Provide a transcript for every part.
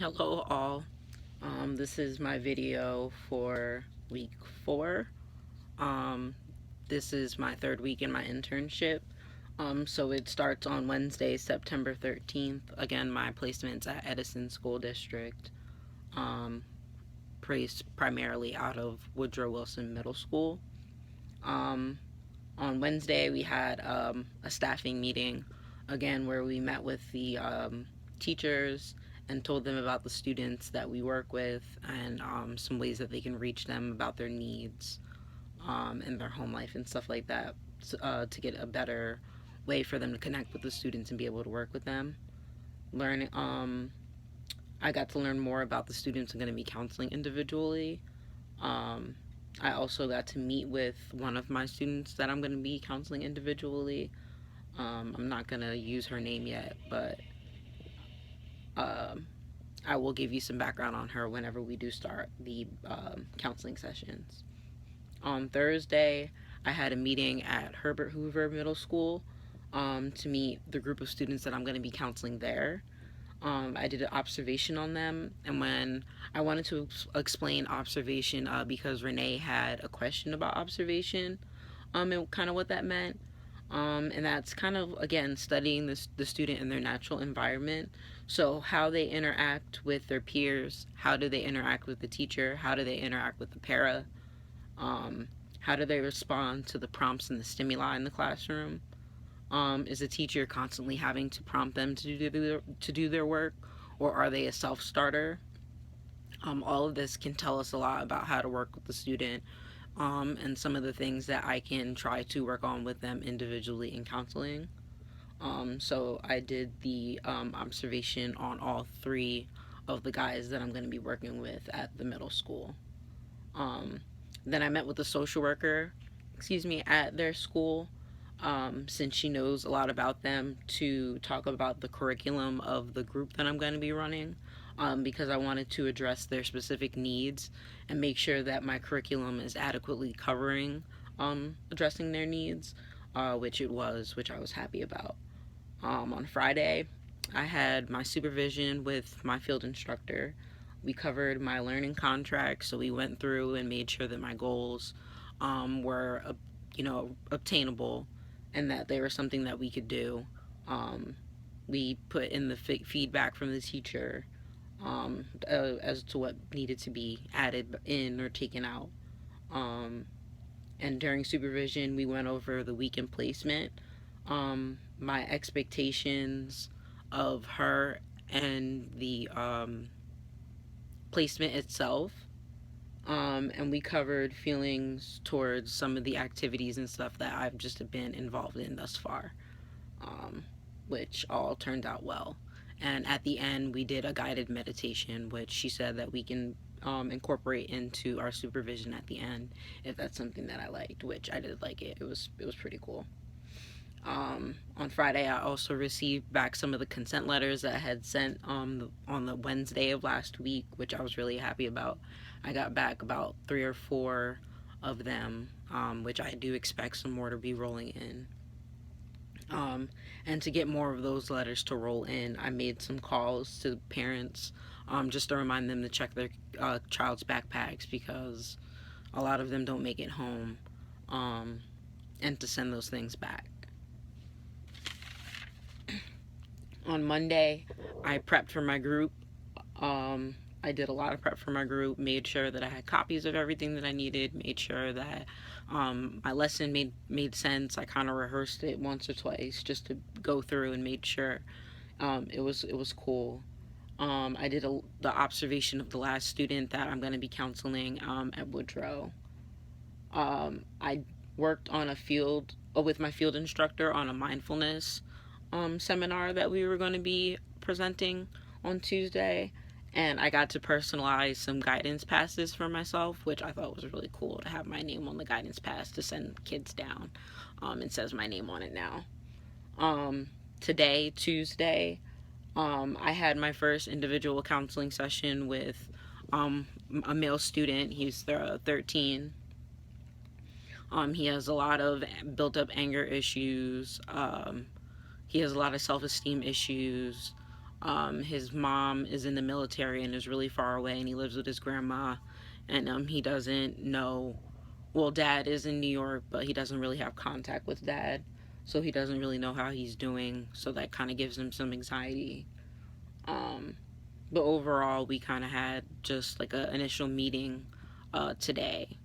Hello all. This is my video for week 4. Um, this is my third week in my internship. So it starts on Wednesday, September 13th. Again, my placement's at Edison School District, um, primarily out of Woodrow Wilson Middle School. Um, on Wednesday, we had a staffing meeting, again, where we met with the teachers and told them about the students that we work with and some ways that they can reach them about their needs and their home life and stuff like that, to get a better way for them to connect with the students and be able to work with them. Learn, I got to learn more about the students I'm going to be counseling individually. Um, I also got to meet with one of my students that I'm going to be counseling individually. I'm not going to use her name yet, but um, I will give you some background on her whenever we do start the counseling sessions. On Thursday, I had a meeting at Herbert Hoover Middle School to meet the group of students that I'm going to be counseling there. I did an observation on them, and when I wanted to explain observation, because Renee had a question about observation, and kind of what that meant. And that's kind of, again, studying the student in their natural environment. So how they interact with their peers, how do they interact with the teacher, how do they interact with the para, um, how do they respond to the prompts and the stimuli in the classroom. Is the teacher constantly having to prompt them to do their work, or are they a self-starter? All of this can tell us a lot about how to work with the student, and some of the things that I can try to work on with them individually in counseling. So I did the observation on all 3 of the guys that I'm going to be working with at the middle school. Um, then I met with the social worker, at their school, since she knows a lot about them, to talk about the curriculum of the group that I'm going to be running, because I wanted to address their specific needs and make sure that my curriculum is adequately covering addressing their needs, which it was, which I was happy about. On Friday, I had my supervision with my field instructor. We covered my learning contract, so we went through and made sure that my goals were, obtainable, and that they were something that we could do. Um, we put in the feedback from the teacher, as to what needed to be added in or taken out. Um, and during supervision, we went over the weekend placement, my expectations of her, and the placement itself. And we covered feelings towards some of the activities and stuff that I've just been involved in thus far, um, which all turned out well. And at the end, we did a guided meditation, which she said that we can incorporate into our supervision at the end, if that's something that I liked, which I did like it. It was pretty cool. On Friday, I also received back some of the consent letters that I had sent on the Wednesday of last week, which I was really happy about. I got back about 3 or 4 of them, which I do expect some more to be rolling in. And to get more of those letters to roll in, I made some calls to parents, just to remind them to check their child's backpacks, because a lot of them don't make it home, um, and to send those things back. On Monday, I prepped for my group. I did a lot of prep for my group, made sure that I had copies of everything that I needed, made sure that my lesson made sense. I kind of rehearsed it once or twice just to go through and made sure it was cool. I did the observation of the last student that I'm going to be counseling at Woodrow. I worked on a field with my field instructor on a mindfulness seminar that we were going to be presenting on Tuesday, and I got to personalize some guidance passes for myself, which I thought was really cool to have my name on the guidance pass to send kids down. It says my name on it now. Today, Tuesday, I had my first individual counseling session with a male student. He's 13. He has a lot of built up anger issues. He has a lot of self esteem issues. His mom is in the military and is really far away, and he lives with his grandma. And he doesn't know. Well, dad is in New York, but he doesn't really have contact with dad, so he doesn't really know how he's doing. So that kind of gives him some anxiety. Um, but overall, we kind of had just like an initial meeting today.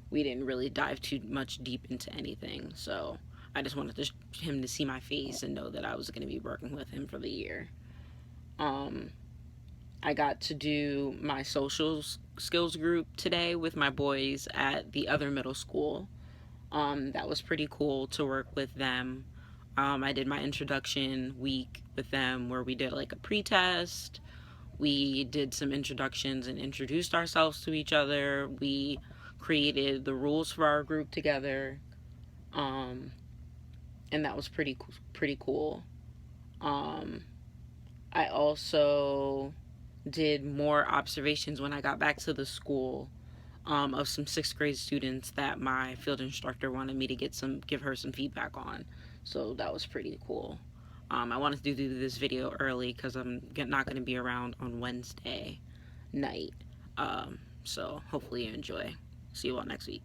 We didn't really dive too much deep into anything, so I just wanted him to see my face and know that I was going to be working with him for the year. Um, I got to do my social skills group today with my boys at the other middle school. That was pretty cool to work with them. I did my introduction week with them where we did like a pre-test. We did some introductions and introduced ourselves to each other. We created the rules for our group together. Um, and that was pretty cool. Um, I also did more observations when I got back to the school, of some sixth grade students that my field instructor wanted me to give her some feedback on. So that was pretty cool. I wanted to do this video early because I'm not going to be around on Wednesday night. So hopefully you enjoy. See you all next week.